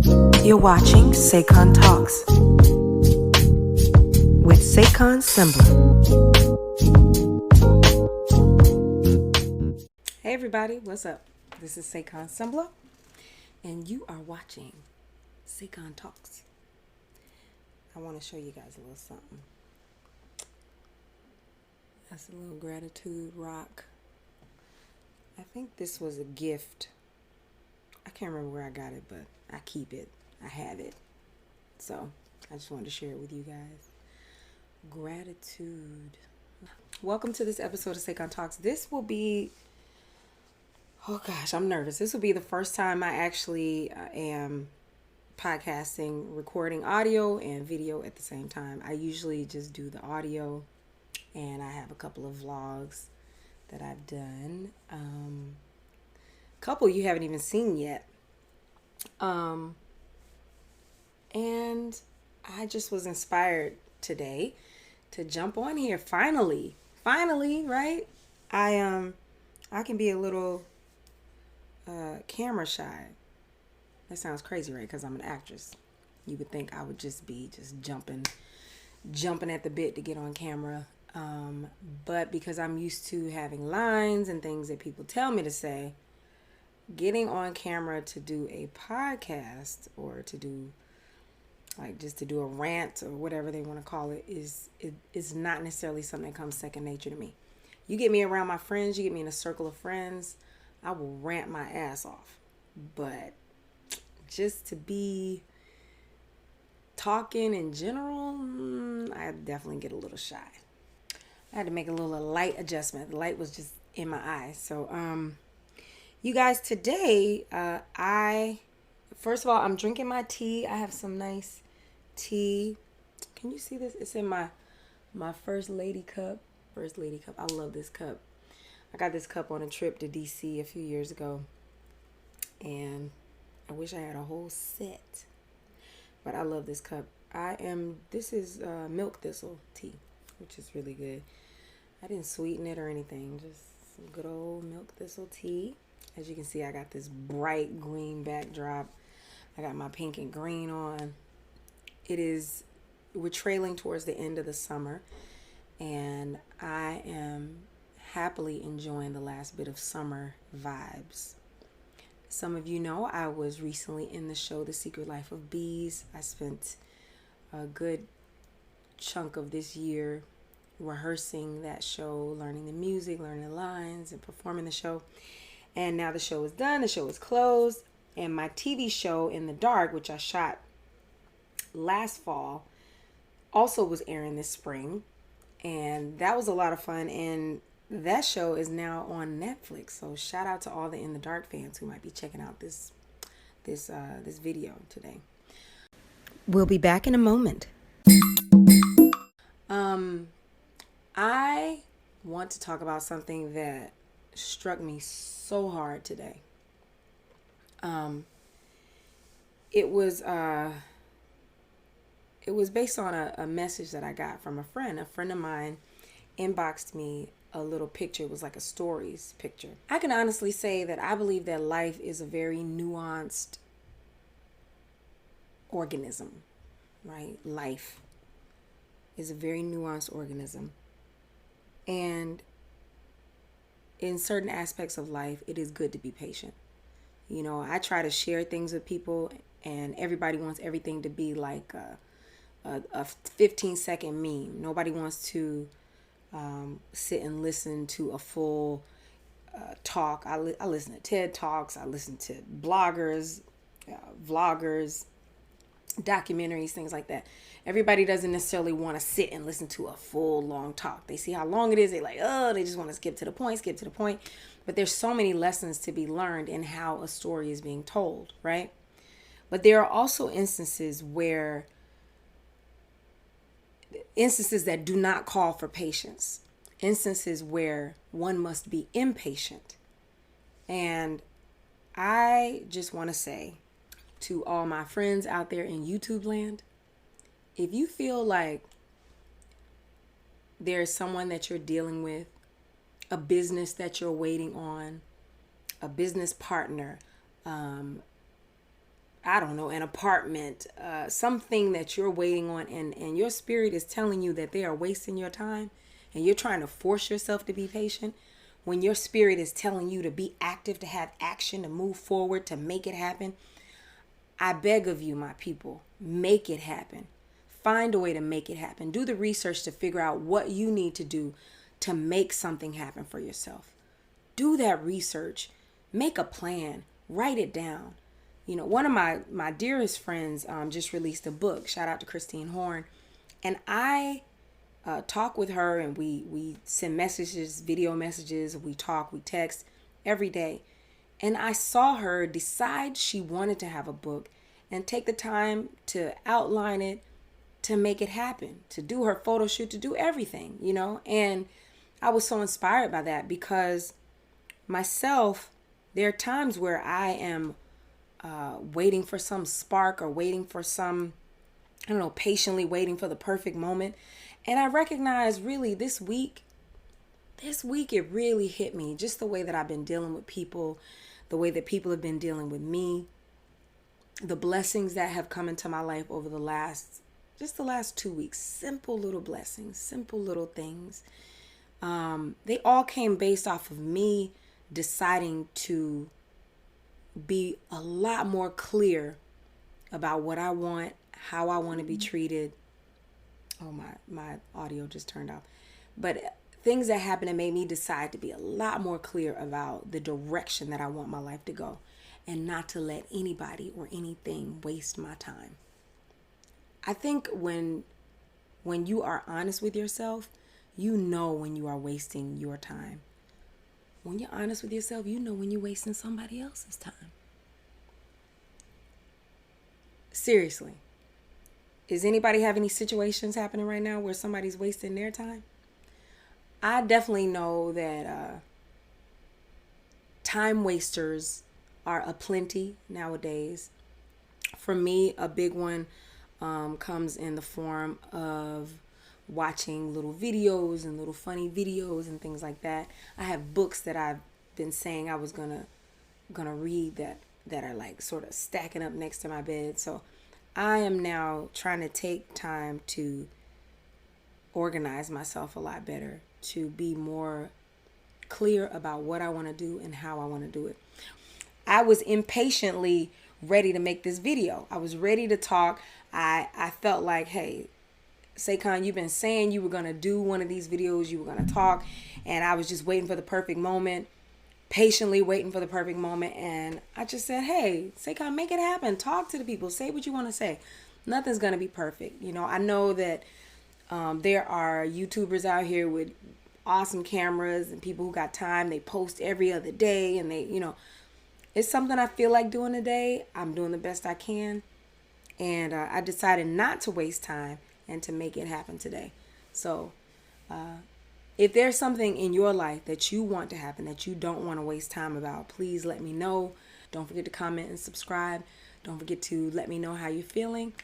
You're watching SayconTalks with Saycon Sengbloh. Hey everybody, what's up? This is Saycon Sengbloh, and you are watching SayconTalks. I want to show you guys a little something. That's a little gratitude rock. I think this was a gift. I can't remember where I got it, but I keep it. I have it. So I just wanted to share it with you guys. Gratitude. Welcome to this episode of SayconTalks. This will be, oh gosh, I'm nervous. This will be the first time I actually am podcasting, recording audio and video at the same time. I usually just do the audio, and I have a couple of vlogs that I've done. Couple you haven't even seen yet. And I just was inspired today to jump on here. Finally, right? I can be a little camera shy. That sounds crazy, right? Because I'm an actress. You would think I would just be jumping at the bit to get on camera. But because I'm used to having lines and things that people tell me to say, getting on camera to do a podcast or to do just to do a rant or whatever they want to call it is not necessarily something that comes second nature to me. You get me around my friends, you get me in a circle of friends, I will rant my ass off. But just to be talking in general, I definitely get a little shy. I had to make a little light adjustment. The light was just in my eyes. So, you guys, today, first of all, I'm drinking my tea. I have some nice tea. Can you see this? It's in my First Lady cup. First Lady cup. I love this cup. I got this cup on a trip to DC a few years ago. And I wish I had a whole set. But I love this cup. This is milk thistle tea, which is really good. I didn't sweeten it or anything. Just some good old milk thistle tea. As you can see, I got this bright green backdrop. I got my pink and green on. We're trailing towards the end of the summer, and I am happily enjoying the last bit of summer vibes. Some of you know I was recently in the show The Secret Life of Bees. I spent a good chunk of this year rehearsing that show, learning the music, learning the lines, and performing the show. And now the show is done, the show is closed, and my TV show In the Dark, which I shot last fall, also was airing this spring, and that was a lot of fun, and that show is now on Netflix. So shout out to all the In the Dark fans who might be checking out this video today. We'll be back in a moment. I want to talk about something that struck me so hard today. It was based on a message that I got from a friend. A friend of mine inboxed me a little picture. It was like a stories picture. I can honestly say that I believe that life is a very nuanced organism, right? Life is a very nuanced organism. And in certain aspects of life, it is good to be patient. You know, I try to share things with people, and everybody wants everything to be like a 15-second meme. Nobody wants to sit and listen to a full talk. I listen to TED Talks. I listen to bloggers, vloggers, documentaries, things like that. Everybody doesn't necessarily want to sit and listen to a full long talk. They see how long it is. They they just want to skip to the point. But there's so many lessons to be learned in how a story is being told, right? But there are also instances that do not call for patience. Instances where one must be impatient. And I just want to say to all my friends out there in YouTube land, if you feel like there's someone that you're dealing with, a business that you're waiting on, a business partner, I don't know, an apartment, something that you're waiting on, and your spirit is telling you that they are wasting your time, and you're trying to force yourself to be patient, when your spirit is telling you to be active, to have action, to move forward, to make it happen, I beg of you, my people, make it happen. Find a way to make it happen. Do the research to figure out what you need to do to make something happen for yourself. Do that research. Make a plan. Write it down. You know, one of my dearest friends just released a book. Shout out to Christine Horn. And I talk with her, and we send messages, video messages. We talk, we text every day. And I saw her decide she wanted to have a book and take the time to outline it, to make it happen, to do her photo shoot, to do everything, you know. And I was so inspired by that, because myself, there are times where I am waiting for some spark, or waiting for some, I don't know, patiently waiting for the perfect moment. And I recognize really this week it really hit me, just the way that I've been dealing with people, the way that people have been dealing with me, the blessings that have come into my life over the last 2 weeks. Simple little blessings, simple little things. They all came based off of me deciding to be a lot more clear about what I want, how I want to be treated. Oh, my audio just turned off. But things that happened that made me decide to be a lot more clear about the direction that I want my life to go, and not to let anybody or anything waste my time. I think when you are honest with yourself, you know when you are wasting your time. When you're honest with yourself, you know when you're wasting somebody else's time. Seriously. Does anybody have any situations happening right now where somebody's wasting their time? I definitely know that time wasters are aplenty nowadays. For me, a big one comes in the form of watching little videos and little funny videos and things like that. I have books that I've been saying I was gonna read that are like sort of stacking up next to my bed. So I am now trying to take time to organize myself a lot better, to be more clear about what I want to do and how I want to do it. I was impatiently ready to make this video. I was ready to talk. I felt like, hey, Saycon, you've been saying you were going to do one of these videos, you were going to talk, and I was just waiting for the perfect moment, patiently waiting for the perfect moment. And I just said, hey, Saycon, make it happen. Talk to the people. Say what you want to say. Nothing's going to be perfect. You know, I know that there are YouTubers out here with awesome cameras and people who got time. They post every other day, and they, you know, it's something I feel like doing today. I'm doing the best I can. And I decided not to waste time and to make it happen today. So if there's something in your life that you want to happen, that you don't want to waste time about, please let me know. Don't forget to comment and subscribe. Don't forget to let me know how you're feeling.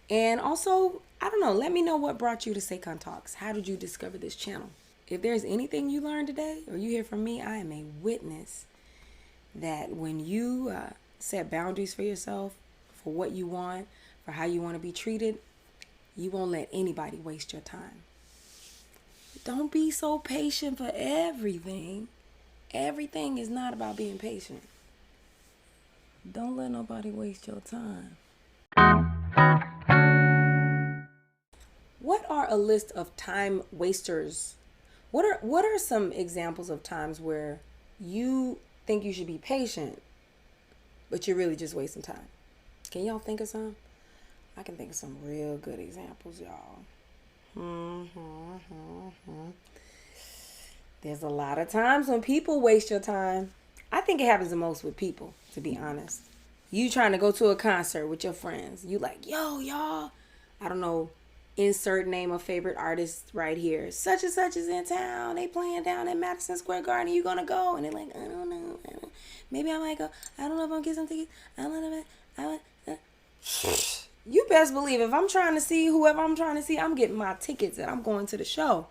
And also, I don't know, let me know what brought you to SayconTalks. How did you discover this channel? If there's anything you learned today or you hear from me, I am a witness that when you set boundaries for yourself, for what you want, for how you want to be treated, you won't let anybody waste your time. Don't be so patient for everything. Everything is not about being patient. Don't let nobody waste your time. What are a list of time wasters? What are some examples of times where you think you should be patient, but you're really just wasting time? Can y'all think of some? I can think of some real good examples, y'all. There's a lot of times when people waste your time. I think it happens the most with people, to be honest. You trying to go to a concert with your friends. You like, yo, y'all, I don't know, insert name of favorite artist right here. Such and such is in town. They playing down at Madison Square Garden. You gonna go? And they're like, I don't know. Maybe I might go. I don't know if I'm gonna get some tickets. I don't know. You best believe if I'm trying to see whoever I'm trying to see, I'm getting my tickets and I'm going to the show.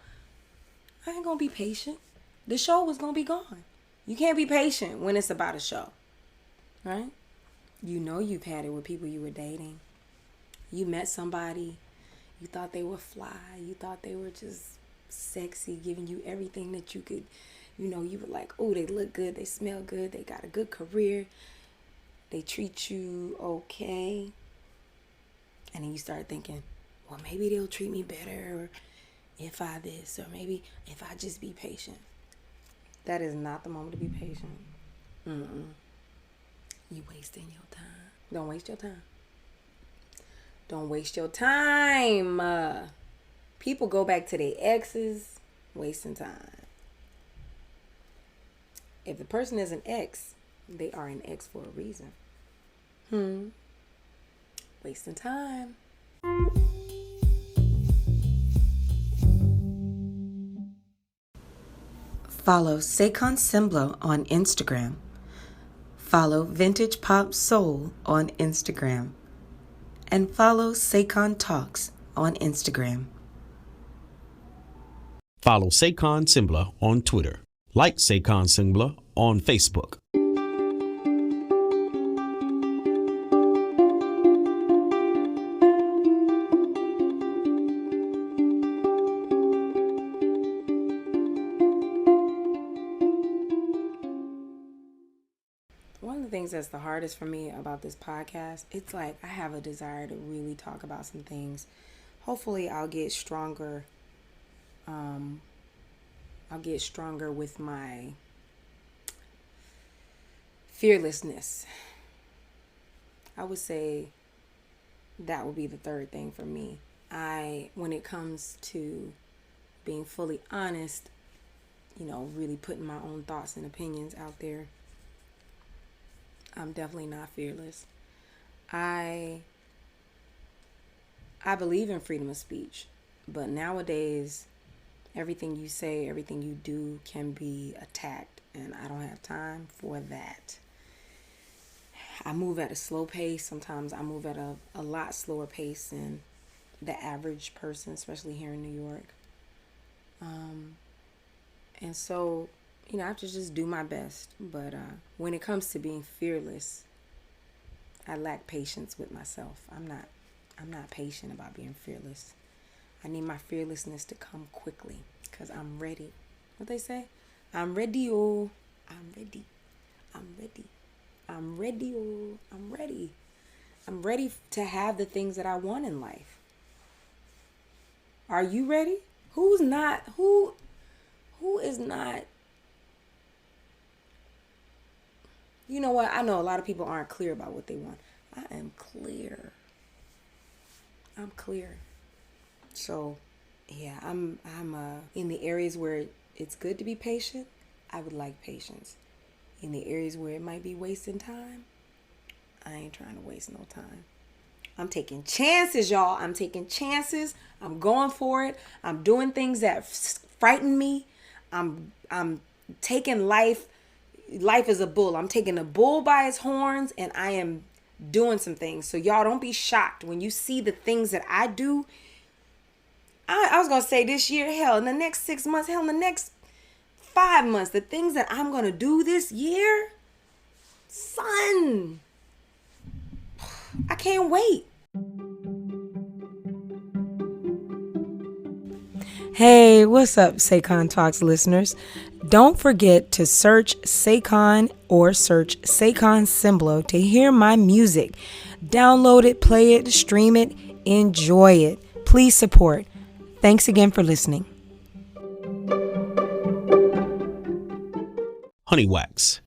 I ain't gonna be patient. The show was gonna be gone. You can't be patient when it's about a show, right? You know you've had it with people you were dating. You met somebody, you thought they were fly, you thought they were just sexy, giving you everything that you could, you were like, oh, they look good, they smell good, they got a good career, they treat you okay. And then you start thinking, well, maybe they'll treat me better, or if I this, or maybe if I just be patient. That is not the moment to be patient. You wasting your time. Don't waste your time. Don't waste your time. People go back to their exes, wasting time. If the person is an ex, they are an ex for a reason. Wasting time. Follow Saycon Sengbloh on Instagram. Follow Vintage Pop Soul on Instagram. And follow SayconTalks on Instagram. Follow Saycon Sengbloh on Twitter. Like Saycon Sengbloh on Facebook. One of the things that's the hardest for me about this podcast, it's like I have a desire to really talk about some things. Hopefully I'll get stronger. I'll get stronger with my fearlessness. I would say that would be the third thing for me. When it comes to being fully honest, really putting my own thoughts and opinions out there, I'm definitely not fearless. I believe in freedom of speech, but nowadays, everything you say, everything you do can be attacked, and I don't have time for that. I move at a slow pace. Sometimes I move at a lot slower pace than the average person, especially here in New York. And so, I have to just do my best. But when it comes to being fearless, I lack patience with myself. I'm not patient about being fearless. I need my fearlessness to come quickly because I'm ready. What they say? I'm ready, oh. I'm ready. I'm ready. I'm ready, oh. I'm ready. I'm ready to have the things that I want in life. Are you ready? Who is not? You know what? I know a lot of people aren't clear about what they want. I am clear. I'm clear. So, yeah, I'm in the areas where it's good to be patient. I would like patience. In the areas where it might be wasting time, I ain't trying to waste no time. I'm taking chances, y'all. I'm taking chances. I'm going for it. I'm doing things that frighten me. I'm taking life. Life is a bull. I'm taking a bull by his horns, and I am doing some things. So y'all don't be shocked when you see the things that I do. I was going to say this year, hell, in the next 6 months, hell, in the next 5 months, the things that I'm going to do this year, son, I can't wait. Hey, what's up, SayconTalks listeners? Don't forget to search Saycon or search Saycon Sengbloh to hear my music. Download it, play it, stream it, enjoy it. Please support. Thanks again for listening. Honeywax.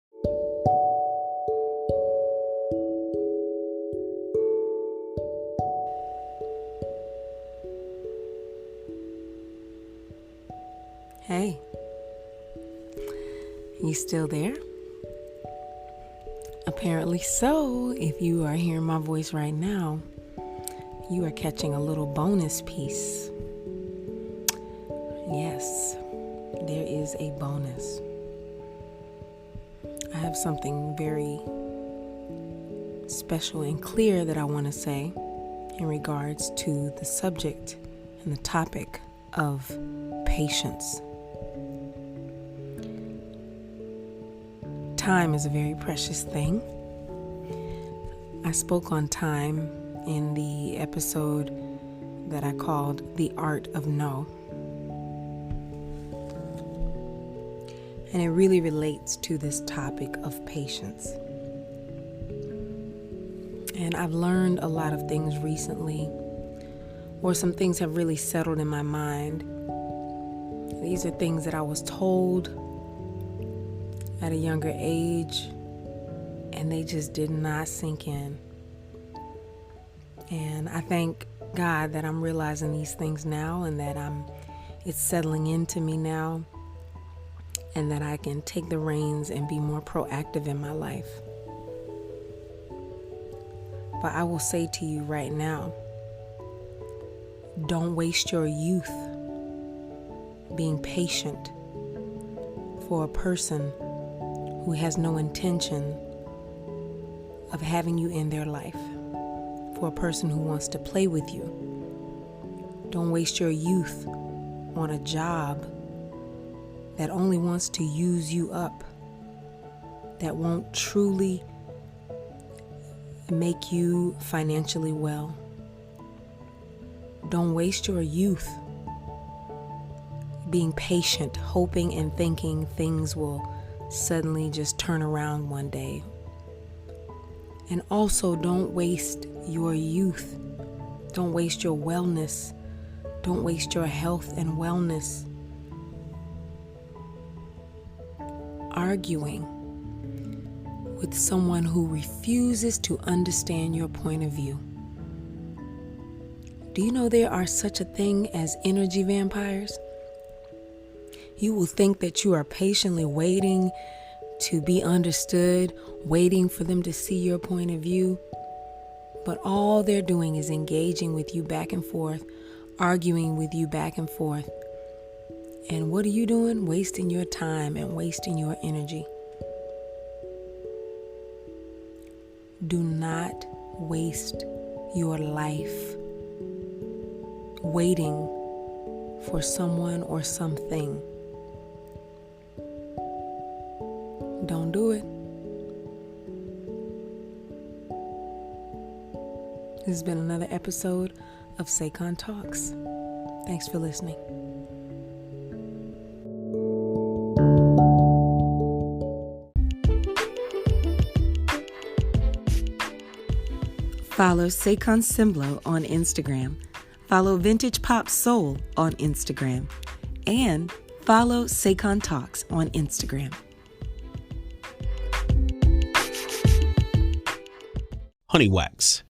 Hey, you still there? Apparently so. If you are hearing my voice right now, you are catching a little bonus piece. Yes, there is a bonus. I have something very special and clear that I want to say in regards to the subject and the topic of patience. Time is a very precious thing. I spoke on time in the episode that I called The Art of No. And it really relates to this topic of patience. And I've learned a lot of things recently, or some things have really settled in my mind. These are things that I was told at a younger age, and they just did not sink in. And I thank God that I'm realizing these things now, and that it's settling into me now, and that I can take the reins and be more proactive in my life. But I will say to you right now, don't waste your youth being patient for a person who has no intention of having you in their life, for a person who wants to play with you. Don't waste your youth on a job that only wants to use you up, that won't truly make you financially well. Don't waste your youth being patient, hoping and thinking things will suddenly just turn around one day. And also, don't waste your youth. Don't waste your wellness. Don't waste your health and wellness arguing with someone who refuses to understand your point of view. Do you know there are such a thing as energy vampires? You will think that you are patiently waiting to be understood, waiting for them to see your point of view, but all they're doing is engaging with you back and forth, arguing with you back and forth. And what are you doing? Wasting your time and wasting your energy. Do not waste your life waiting for someone or something. Don't do it. This has been another episode of SayconTalks. Thanks for listening. Follow Saycon Sengbloh on Instagram. Follow Vintage Pop Soul on Instagram. And follow SayconTalks on Instagram. Honeywax,